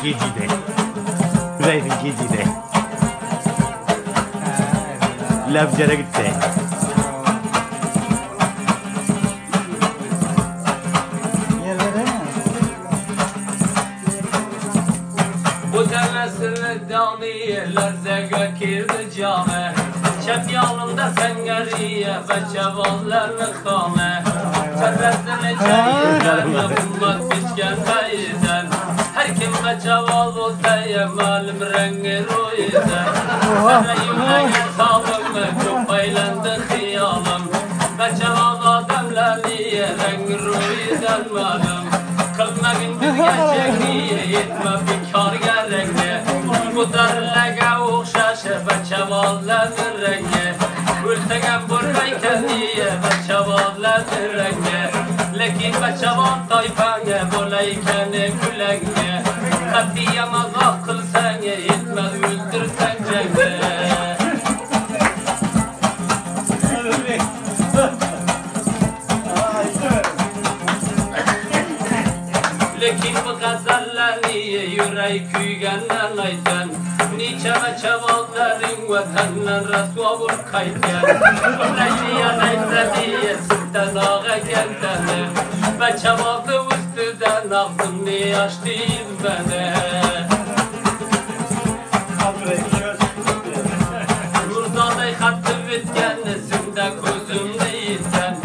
geciydi. Üreydin geciydi. Labcara gitti. Bu demesini damiye lerzege kirdi came. Çep yanımda sengeriye ve çevallerini kame. Çerresini çeyizden ummat biçken beyden. Her kim ve çeval olsaya malum rengi ruyden. Sereyimle sağlım çok eğlendi hıyalım. Ve çeval ademleriye rengi ruyden malum. Kılmagın bir gerçekliğe yetme bir kar gerekli. Bu derlege uğşaşı ve çevallerin rengi. Ültegen burayken diye ve çevallerin rengi. Lekin ve çeval tayfane bolayken külenge. Katiyem azah kılsene yetmez öldürsen cengi. Lekin bu gazallarni yürek küygenden ayten. Niçe ve çevallerin vatandan rasva vur kayten. Leyliye neyse diye sırten ağa geltene. Ve çevaldı üstüden ağzımni açtım bana. Murdaday hattı bitkennesinde gözümde yiten.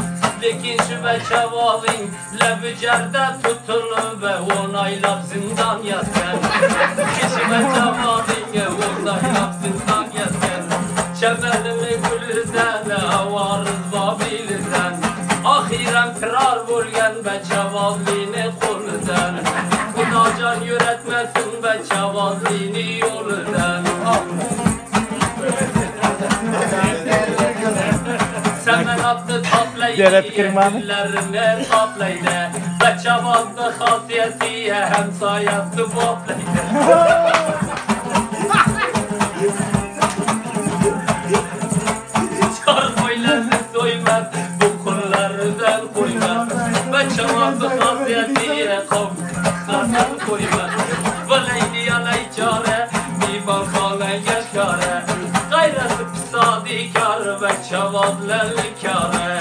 Lekin şu ve çevalin lebücerde tutunu ve onaylap zindan yatken. Kişi ve çevalin onaylap zindan yatken. Çemelimi gülüden avarız vabiliden. Ahiren firar bulgen ve çevalini koludan. Kudacan yüretmesin ve çevalini yoludan. Semen attı taplaydı, ellerine taplaydı. Ve çabaldı hasiyetiye hem sayası boplaydı. Çar boylarını soymaz, bu kullarından koymaz. Ve çabaldı hasiyetiye hasiyası koymaz. Valaydi alay çare, bir bankana yaşkare. Gayrası pisadi kar ve çavallarlı kare.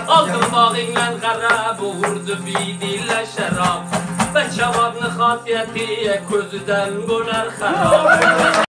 Altın bağınla garab vurdu bir dille şerab. Ve çavabını hasiyetiye közüden bular harap.